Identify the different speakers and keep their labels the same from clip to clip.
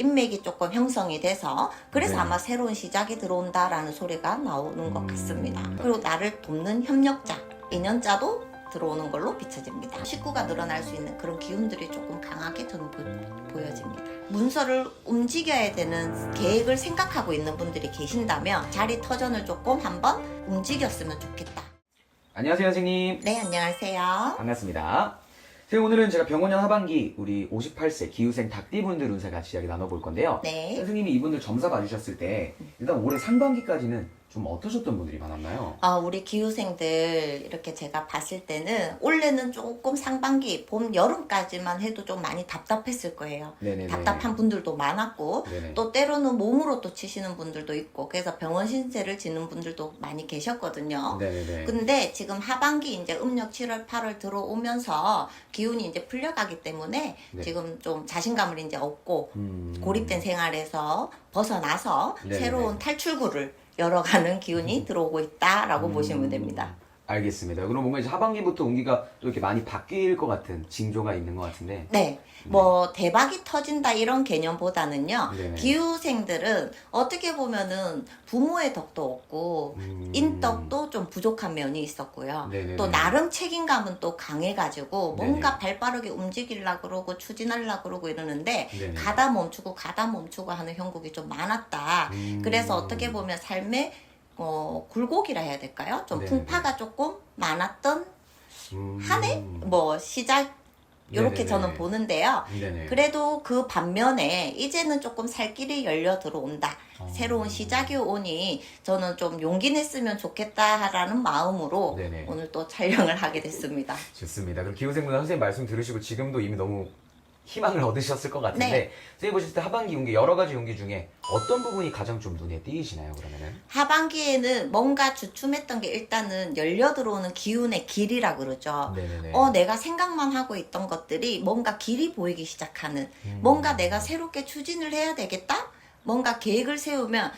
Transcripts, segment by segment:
Speaker 1: 인맥이 조금 형성이 돼서 그래서
Speaker 2: 네.
Speaker 1: 아마 새로운 시작이 들어온다라는 소리가 나오는 것 같습니다. 그리고 나를 돕는 협력자, 인연자도 들어오는 걸로 비춰집니다. 식구가 늘어날 수 있는 그런 기운들이 조금 강하게 저는 보여집니다. 문서를 움직여야 되는 계획을 생각하고 있는 분들이 계신다면 자리 터전을 조금 한번 움직였으면 좋겠다.
Speaker 2: 안녕하세요, 선생님.
Speaker 1: 네, 안녕하세요.
Speaker 2: 반갑습니다. 선생님, 오늘은 제가 병원년 하반기 우리 58세 기후생 닭띠분들 운세 같이 이야기 나눠볼 건데요.
Speaker 1: 네.
Speaker 2: 선생님이 이분들 점사 봐주셨을 때 일단 올해 상반기까지는 좀 어떠셨던 분들이 많았나요?
Speaker 1: 우리 기후생들 이렇게 제가 봤을 때는 올해는 조금 상반기, 봄, 여름까지만 해도 좀 많이 답답했을 거예요.
Speaker 2: 네네네.
Speaker 1: 답답한 분들도 많았고
Speaker 2: 네네.
Speaker 1: 또 때로는 몸으로 또 치시는 분들도 있고 그래서 병원 신세를 지는 분들도 많이 계셨거든요.
Speaker 2: 네네네.
Speaker 1: 근데 지금 하반기 이제 음력 7월 8월 들어오면서 기운이 이제 풀려가기 때문에
Speaker 2: 네.
Speaker 1: 지금 좀 자신감을 이제 얻고 고립된 생활에서 벗어나서
Speaker 2: 네네네.
Speaker 1: 새로운 탈출구를 열어가는 기운이 들어오고 있다라고 보시면 됩니다.
Speaker 2: 알겠습니다. 그럼 뭔가 이제 하반기부터 운기가 또 이렇게 많이 바뀔 것 같은 징조가 있는 것 같은데.
Speaker 1: 네. 뭐 대박이 터진다 이런 개념보다는요.
Speaker 2: 네네.
Speaker 1: 기후생들은 어떻게 보면은 부모의 덕도 없고 인덕도 좀 부족한 면이 있었고요.
Speaker 2: 네네네.
Speaker 1: 또 나름 책임감은 또 강해가지고 뭔가
Speaker 2: 네네.
Speaker 1: 발빠르게 움직이려고 그러고 추진하려고 그러고 이러는데
Speaker 2: 네네.
Speaker 1: 가다 멈추고 하는 형국이 좀 많았다. 그래서 어떻게 보면 삶의 굴곡이라 해야 될까요? 좀
Speaker 2: 네네네.
Speaker 1: 풍파가 조금 많았던 한 해?
Speaker 2: 음.
Speaker 1: 뭐 시작 이렇게
Speaker 2: 네네네.
Speaker 1: 저는 보는데요.
Speaker 2: 네네.
Speaker 1: 그래도 그 반면에 이제는 조금 살 길이 열려 들어온다.
Speaker 2: 어.
Speaker 1: 새로운 시작이 오니 저는 좀 용기 냈으면 좋겠다라는 마음으로
Speaker 2: 네네.
Speaker 1: 오늘 또 촬영을 하게 됐습니다.
Speaker 2: 좋습니다. 그럼 기후생분들 선생님 말씀 들으시고 지금도 이미 너무 희망을 얻으셨을 것 같은데
Speaker 1: 네.
Speaker 2: 선생님 보셨을 때 하반기 운기 여러 가지 운기 중에 어떤 부분이 가장 좀 눈에 띄시나요? 그러면은?
Speaker 1: 하반기에는 뭔가 주춤했던 게 일단은 열려 들어오는 기운의 길이라 그러죠.
Speaker 2: 네네네.
Speaker 1: 내가 생각만 하고 있던 것들이 뭔가 길이 보이기 시작하는 뭔가 내가 새롭게 추진을 해야 되겠다? 뭔가 계획을 세우면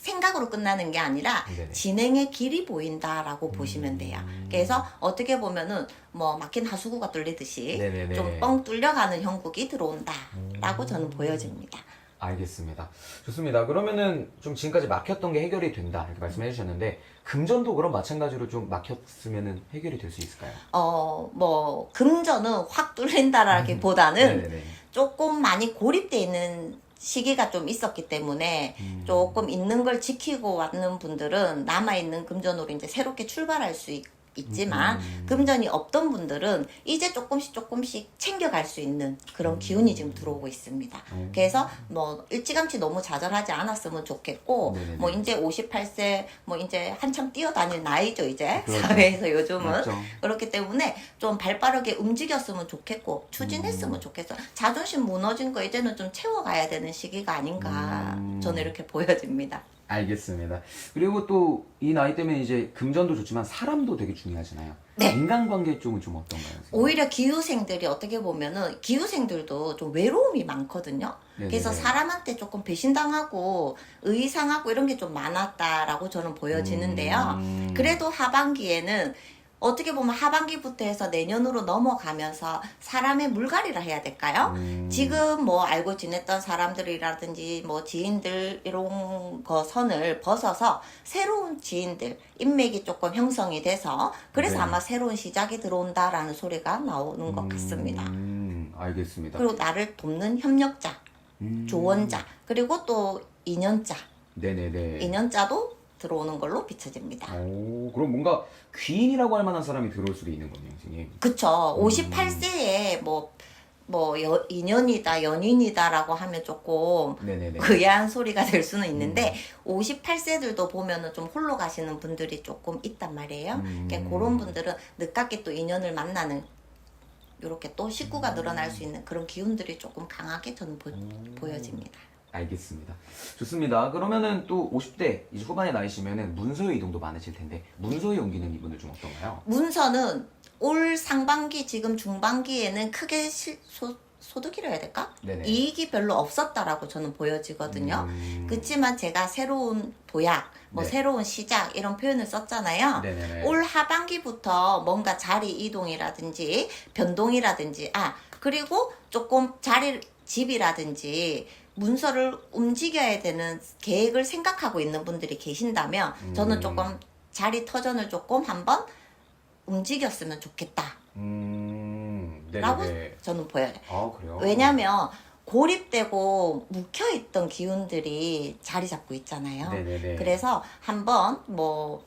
Speaker 1: 생각으로 끝나는 게 아니라
Speaker 2: 네네.
Speaker 1: 진행의 길이 보인다라고 보시면 돼요. 그래서 어떻게 보면은 뭐 막힌 하수구가 뚫리듯이
Speaker 2: 네네네.
Speaker 1: 좀 뻥 뚫려가는 형국이 들어온다라고 저는 보여집니다.
Speaker 2: 알겠습니다. 좋습니다. 그러면은 좀 지금까지 막혔던 게 해결이 된다 이렇게 말씀해 주셨는데 금전도 그럼 마찬가지로 좀 막혔으면은 해결이 될 수 있을까요?
Speaker 1: 뭐 금전은 확 뚫린다라기보다는
Speaker 2: 네네네.
Speaker 1: 조금 많이 고립돼 있는 시기가 좀 있었기 때문에 조금 있는 걸 지키고 왔는 분들은 남아있는 금전으로 이제 새롭게 출발할 수 있지만 금전이 없던 분들은 이제 조금씩 챙겨갈 수 있는 그런 기운이 지금 들어오고 있습니다. 그래서 뭐 일찌감치 너무 좌절하지 않았으면 좋겠고
Speaker 2: 네네네.
Speaker 1: 뭐 이제 58세 뭐 이제 한참 뛰어다닐 나이죠 이제
Speaker 2: 그렇죠.
Speaker 1: 사회에서 요즘은
Speaker 2: 맞죠.
Speaker 1: 그렇기 때문에 좀 발빠르게 움직였으면 좋겠고 추진했으면 좋겠어. 자존심 무너진 거 이제는 좀 채워가야 되는 시기가 아닌가 저는 이렇게 보여집니다.
Speaker 2: 알겠습니다. 그리고 또 이 나이 때문에 이제 금전도 좋지만 사람도 되게 중요하잖아요.
Speaker 1: 네.
Speaker 2: 인간관계 쪽은 좀 어떤가요? 선생님?
Speaker 1: 오히려 기후생들이 어떻게 보면은 기후생들도 좀 외로움이 많거든요.
Speaker 2: 네네네.
Speaker 1: 그래서 사람한테 조금 배신당하고 의상하고 이런 게 좀 많았다라고 저는 보여지는데요. 그래도 하반기에는 어떻게 보면 하반기부터 해서 내년으로 넘어가면서 사람의 물갈이라 해야 될까요? 지금 뭐 알고 지냈던 사람들이라든지 뭐 지인들 이런 거 선을 벗어서 새로운 지인들, 인맥이 조금 형성이 돼서 그래서
Speaker 2: 네.
Speaker 1: 아마 새로운 시작이 들어온다라는 소리가 나오는 것 같습니다.
Speaker 2: 알겠습니다.
Speaker 1: 그리고 나를 돕는 협력자, 조언자, 그리고 또 인연자,
Speaker 2: 네네네.
Speaker 1: 인연자도 들어오는 걸로 비춰집니다.
Speaker 2: 오, 그럼 뭔가 귀인이라고 할 만한 사람이 들어올 수도 있는 거네요, 선생님.
Speaker 1: 그쵸. 58세에 인연이다, 연인이다라고 하면 조금
Speaker 2: 네네네.
Speaker 1: 의아한 소리가 될 수는 있는데, 58세들도 보면은 좀 홀로 가시는 분들이 조금 있단 말이에요. 그러니까 그런 분들은 늦깎이 또 인연을 만나는, 요렇게 또 식구가 늘어날 수 있는 그런 기운들이 조금 강하게 저는 보여집니다.
Speaker 2: 알겠습니다. 좋습니다. 그러면은 또 50대 이제 후반에 나이시면은 문서의 이동도 많으실 텐데 문서에 옮기는 이분들 좀 어떤가요?
Speaker 1: 문서는 올 상반기 지금 중반기에는 크게 소득이라 해야 될까?
Speaker 2: 네네.
Speaker 1: 이익이 별로 없었다라고 저는 보여지거든요. 그렇지만 제가 새로운 도약, 뭐
Speaker 2: 네.
Speaker 1: 새로운 시작 이런 표현을 썼잖아요.
Speaker 2: 네네네.
Speaker 1: 올 하반기부터 뭔가 자리 이동이라든지 변동이라든지 그리고 조금 집이라든지 문서를 움직여야 되는 계획을 생각하고 있는 분들이 계신다면 저는 조금 자리 터전을 조금 한번 움직였으면 좋겠다. 라고
Speaker 2: 네네네.
Speaker 1: 저는 보여요.
Speaker 2: 아, 그래요?
Speaker 1: 왜냐면 고립되고 묵혀있던 기운들이 자리 잡고 있잖아요.
Speaker 2: 네네네.
Speaker 1: 그래서 한번 뭐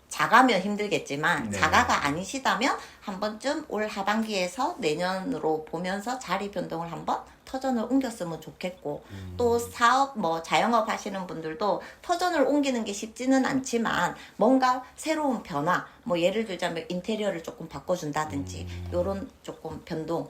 Speaker 1: 자가면 힘들겠지만
Speaker 2: 네.
Speaker 1: 자가가 아니시다면 한 번쯤 올 하반기에서 내년으로 보면서 자리 변동을 한번 터전을 옮겼으면 좋겠고 또 사업 뭐 자영업 하시는 분들도 터전을 옮기는 게 쉽지는 않지만 뭔가 새로운 변화 뭐 예를 들자면 인테리어를 조금 바꿔준다든지 요런 조금 변동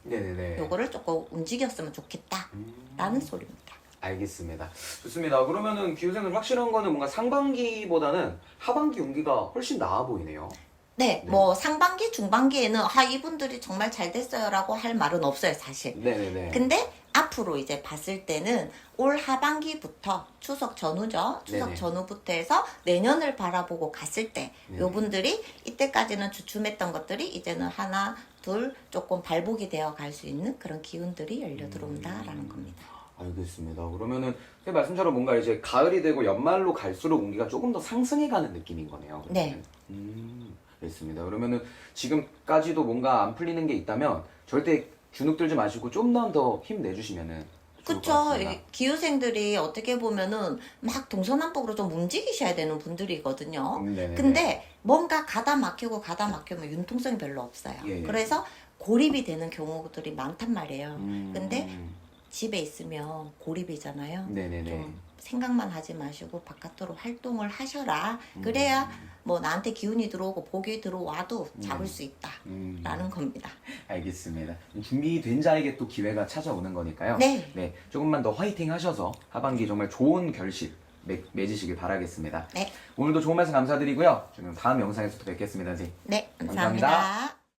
Speaker 2: 네네네.
Speaker 1: 요거를 조금 움직였으면 좋겠다라는 소리입니다.
Speaker 2: 알겠습니다. 좋습니다. 그러면은 기후생은 확실한 거는 뭔가 상반기보다는 하반기 운기가 훨씬 나아 보이네요.
Speaker 1: 네, 뭐 상반기, 중반기에는 이분들이 정말 잘 됐어요라고 할 말은 없어요, 사실.
Speaker 2: 네네네.
Speaker 1: 근데 앞으로 이제 봤을 때는 올 하반기부터 추석 전후죠. 추석
Speaker 2: 네네.
Speaker 1: 전후부터 해서 내년을 바라보고 갔을 때
Speaker 2: 네네.
Speaker 1: 요분들이 이때까지는 주춤했던 것들이 이제는 하나, 둘 조금 발복이 되어 갈 수 있는 그런 기운들이 열려 들어온다라는 겁니다.
Speaker 2: 알겠습니다. 그러면은 제 말씀처럼 뭔가 이제 가을이 되고 연말로 갈수록 운기가 조금 더 상승해가는 느낌인 거네요.
Speaker 1: 네.
Speaker 2: 알겠습니다. 그러면은 지금까지도 뭔가 안 풀리는 게 있다면 절대 주눅 들지 마시고 좀만 더 힘내주시면은 좋을 것
Speaker 1: 그쵸.
Speaker 2: 같습니다.
Speaker 1: 이 기후생들이 어떻게 보면은 막 동서남북으로 좀 움직이셔야 되는 분들이거든요.
Speaker 2: 네네네.
Speaker 1: 근데 뭔가 가다 막히면 융통성이 별로 없어요.
Speaker 2: 예.
Speaker 1: 그래서 고립이 되는 경우들이 많단 말이에요.
Speaker 2: 음.
Speaker 1: 근데 집에 있으면 고립이잖아요.
Speaker 2: 네네네.
Speaker 1: 좀 생각만 하지 마시고 바깥으로 활동을 하셔라. 그래야 뭐 나한테 기운이 들어오고 복이 들어와도 잡을 수 있다라는 겁니다.
Speaker 2: 알겠습니다. 준비된 자에게 또 기회가 찾아오는 거니까요.
Speaker 1: 네.
Speaker 2: 조금만 더 화이팅 하셔서 하반기 정말 좋은 결실 맺으시길 바라겠습니다.
Speaker 1: 네.
Speaker 2: 오늘도 좋은 말씀 감사드리고요. 저는 다음 영상에서 또 뵙겠습니다. 선생님.
Speaker 1: 네,
Speaker 2: 감사합니다.
Speaker 1: 감사합니다.